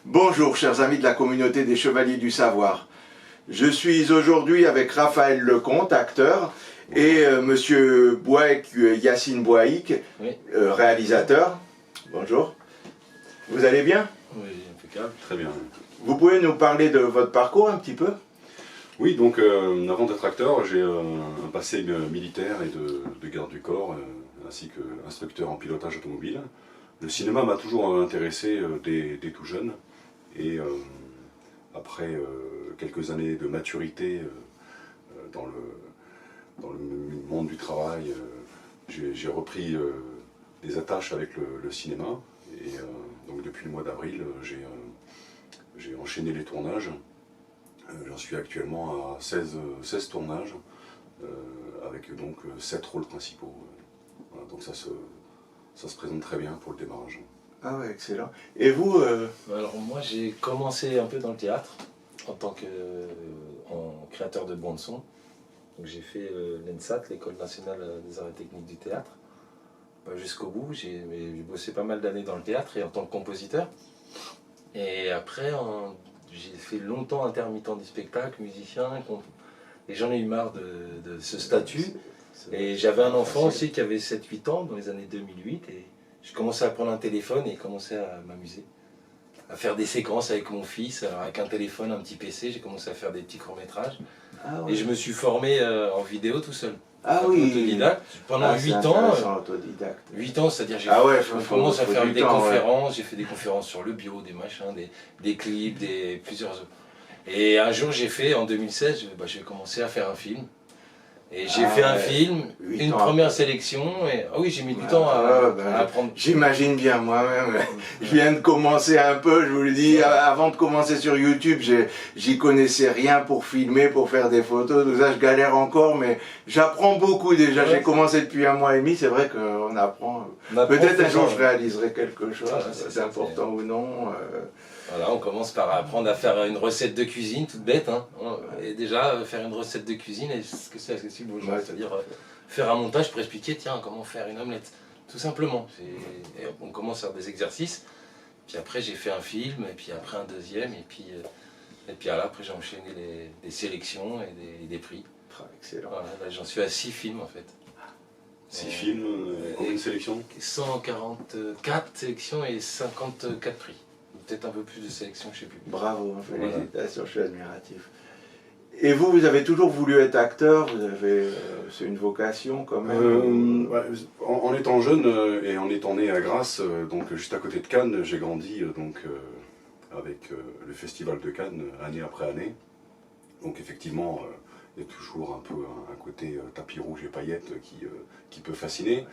Bonjour chers amis de la communauté des Chevaliers du Savoir. Je suis aujourd'hui avec Raphaël Lecomte, acteur, et monsieur Bouaïk, Yassine Bouaïk, Oui. Réalisateur. Bonjour. Vous allez bien? Oui, impeccable. Très bien. Vous pouvez nous parler de votre parcours un petit peu? Oui, donc avant d'être acteur, j'ai un passé militaire et de garde du corps, ainsi qu'instructeur en pilotage automobile. Le cinéma m'a toujours intéressé dès tout jeune, et après quelques années de maturité dans le monde du travail, j'ai repris des attaches avec le cinéma, et donc depuis le mois d'avril, j'ai enchaîné les tournages. J'en suis actuellement à 16 tournages, avec donc 7 rôles principaux. Voilà, donc ça se présente très bien pour le démarrage. Ah ouais, excellent. Et vous Alors moi j'ai commencé un peu dans le théâtre en tant que créateur de bande son. J'ai fait l'ENSAT, l'École nationale des arts et techniques du théâtre. Pas jusqu'au bout, j'ai bossé pas mal d'années dans le théâtre et en tant que compositeur. Et après j'ai fait longtemps intermittent du spectacle, musicien, et j'en ai eu marre de ce statut. Et j'avais un enfant aussi qui avait 7-8 ans dans les années 2008, et j'ai commencé à prendre un téléphone et commencé à m'amuser, à faire des séquences avec mon fils. Alors avec un téléphone, un petit PC, j'ai commencé à faire des petits courts-métrages. Ah ouais. Et je me suis formé en vidéo tout seul. Ah oui, autodidacte. Pendant 8 ans. Autodidacte. 8 ans, c'est-à-dire j'ai commencé à faire des conférences, ouais. J'ai fait des conférences sur le bio, des machins, des clips, plusieurs. Et un jour j'ai fait, en 2016, j'ai commencé à faire un film. Et j'ai fait un film, une première sélection, et oui, j'ai mis du temps à apprendre. J'imagine bien moi-même, je viens de commencer un peu, je vous le dis, avant de commencer sur YouTube, j'y connaissais rien pour filmer, pour faire des photos, tout ça, je galère encore, mais j'apprends beaucoup déjà. J'ai commencé depuis 1 mois et demi, c'est vrai qu'on apprend. Peut-être un jour je réaliserai quelque chose, c'est important ou non. Voilà, on commence par apprendre à faire une recette de cuisine, toute bête, hein. Et déjà, faire une recette de cuisine, est-ce que c'est accessible aux gens? Ouais, c'est-à-dire faire un montage pour expliquer, tiens, comment faire une omelette, tout simplement. Et on commence à faire des exercices, puis après j'ai fait un film, et puis après un deuxième, et puis voilà, après j'ai enchaîné des sélections et des prix. Excellent. Voilà, j'en suis à 6 films en fait. 6 films, combien de sélections? 144 sélections et 54 prix. Peut-être un peu plus de sélection, je ne sais plus. Bravo, félicitations, voilà. Je suis admiratif. Et vous avez toujours voulu être acteur? C'est une vocation quand même? Ouais, en étant jeune et en étant né à Grasse, donc juste à côté de Cannes, j'ai grandi avec le Festival de Cannes année après année. Donc effectivement, il y a toujours un peu un côté tapis rouge et paillettes qui peut fasciner.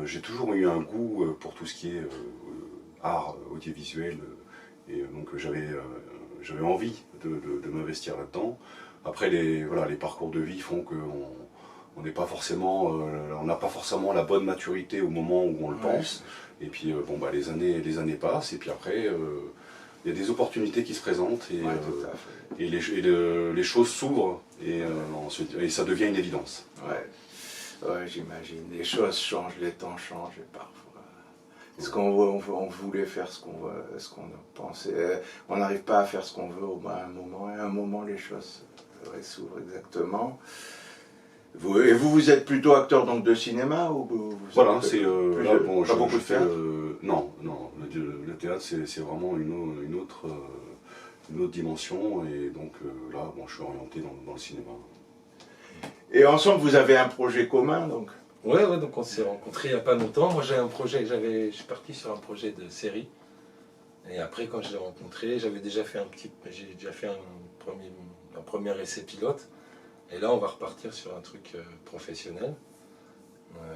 J'ai toujours eu un goût pour tout ce qui est art audiovisuel, et donc j'avais envie de m'investir là-dedans. Après les parcours de vie font qu'on n'est pas forcément, on n'a pas forcément la bonne maturité au moment où on le pense. Et puis les années passent, et puis après il y a des opportunités qui se présentent, et les choses s'ouvrent, et ça devient une évidence. Ouais, j'imagine. Les choses changent, les temps changent, et parfois. Ce qu'on voulait faire ce qu'on pensait. On n'arrive pas à faire ce qu'on veut à un moment, et à un moment les choses s'ouvrent exactement. Vous êtes plutôt acteur donc de cinéma ou voilà, c'est là, bon, pas beaucoup de théâtre. Non, le théâtre c'est vraiment une autre dimension, et donc là, bon, je suis orienté dans le cinéma. Et ensemble, vous avez un projet commun donc? Ouais, donc on s'est rencontrés il n'y a pas longtemps. Moi j'ai un projet, je suis parti sur un projet de série. Et après quand je l'ai rencontré, j'ai déjà fait un premier essai pilote. Et là on va repartir sur un truc professionnel,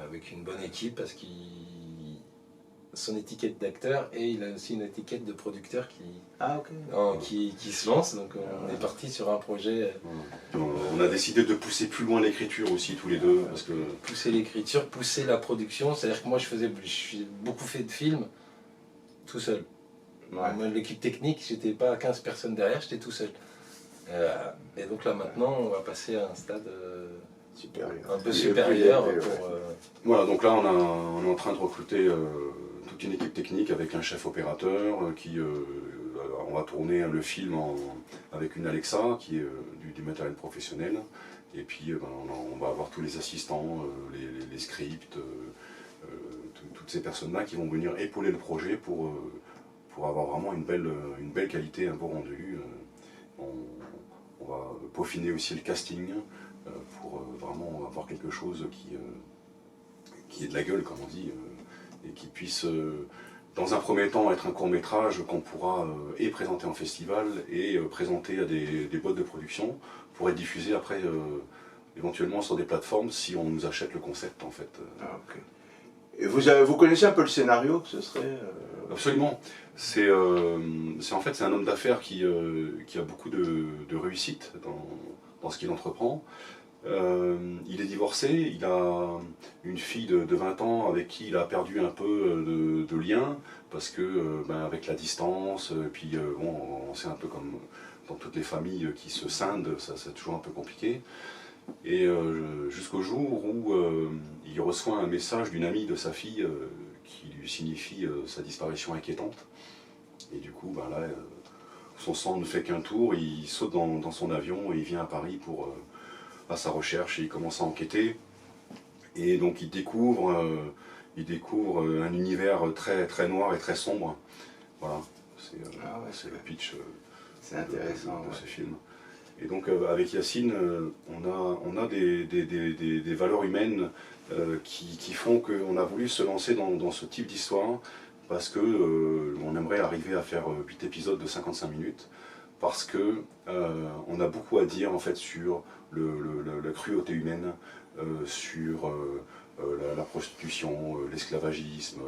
avec une bonne équipe, parce qu'il son étiquette d'acteur, et il a aussi une étiquette de producteur qui se lance. Donc on est parti sur un projet. On a décidé de pousser plus loin l'écriture aussi tous les deux, parce que pousser l'écriture, pousser la production. C'est-à-dire que moi j'ai beaucoup fait de films tout seul. L'équipe technique, j'étais pas 15 personnes derrière, j'étais tout seul. Et donc là maintenant on va passer à un stade un peu supérieur. Voilà, donc là on est en train de recruter toute une équipe technique avec un chef opérateur qui on va tourner le film avec une Alexa qui est du matériel professionnel. Et puis on va avoir tous les assistants, les scripts, toutes ces personnes-là qui vont venir épauler le projet pour avoir vraiment une belle qualité, un beau rendu. On va peaufiner aussi le casting pour vraiment avoir quelque chose qui ait de la gueule, comme on dit, et qui puisse, dans un premier temps, être un court-métrage qu'on pourra et présenter en festival et présenter à des boîtes de production pour être diffusé après éventuellement sur des plateformes si on nous achète le concept en fait. Ah, ok. Et vous connaissez un peu le scénario, ce serait Absolument. C'est en fait c'est un homme d'affaires qui a beaucoup de réussite dans ce qu'il entreprend. Il est divorcé, il a une fille de 20 ans avec qui il a perdu un peu de lien parce que avec la distance, puis bon, on sait un peu comme dans toutes les familles qui se scindent, ça c'est toujours un peu compliqué. Et jusqu'au jour où il reçoit un message d'une amie de sa fille qui lui signifie sa disparition inquiétante. Et du coup, là, son sang ne fait qu'un tour, il saute dans son avion et il vient à Paris à sa recherche et il commence à enquêter. Et donc il découvre un univers très, très noir et très sombre. Voilà, c'est le pitch de ce film. Et donc avec Yacine, on a des valeurs humaines qui font qu'on a voulu se lancer dans ce type d'histoire parce qu'on aimerait arriver à faire 8 épisodes de 55 minutes parce qu'on a beaucoup à dire en fait sur la cruauté humaine, sur la prostitution, l'esclavagisme,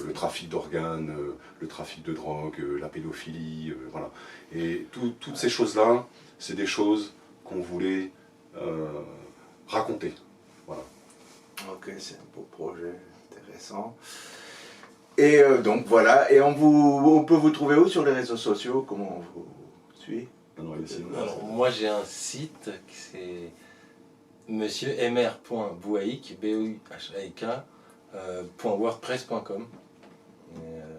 le trafic d'organes, le trafic de drogue, la pédophilie, voilà. Et toutes ces choses-là, c'est des choses qu'on voulait raconter. Voilà. Ok, c'est un beau projet, intéressant. Et donc voilà, et on peut vous trouver où sur les réseaux sociaux? Comment on vous suit? Alors, moi j'ai un site qui c'est monsieurmr.bouaik, B-O-U-H-A-I-K, .wordpress.com.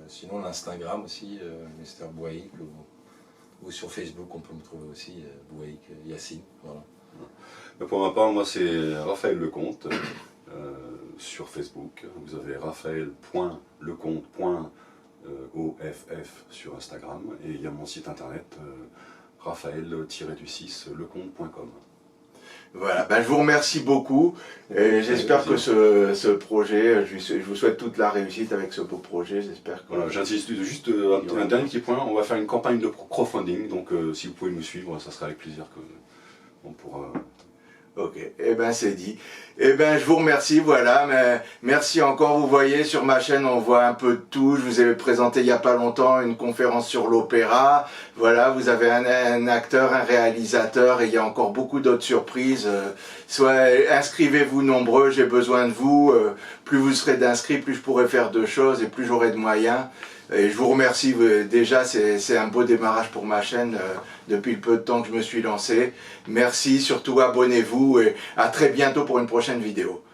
Sinon l'Instagram aussi, Mr Bouaik, ou sur Facebook on peut me trouver aussi, Bouaik Yacine. Voilà. Pour ma part, moi c'est Raphaël Lecomte sur Facebook. Vous avez raphaël.lecomte.off sur Instagram et il y a mon site internet raphaël-lecomte.com. Voilà, je vous remercie beaucoup et j'espère que ce projet, je vous souhaite toute la réussite avec ce beau projet, j'espère que... Voilà, j'insiste juste un dernier petit point, on va faire une campagne de crowdfunding, donc si vous pouvez nous suivre, ça sera avec plaisir qu'on pourra... Ok, c'est dit. Je vous remercie, voilà, mais merci encore, vous voyez sur ma chaîne on voit un peu de tout, je vous ai présenté il n'y a pas longtemps une conférence sur l'opéra, voilà, vous avez un acteur, un réalisateur et il y a encore beaucoup d'autres surprises, inscrivez-vous nombreux, j'ai besoin de vous, plus vous serez d'inscrits, plus je pourrai faire de choses et plus j'aurai de moyens. Et je vous remercie déjà, c'est un beau démarrage pour ma chaîne depuis le peu de temps que je me suis lancé. Merci, surtout abonnez-vous et à très bientôt pour une prochaine vidéo.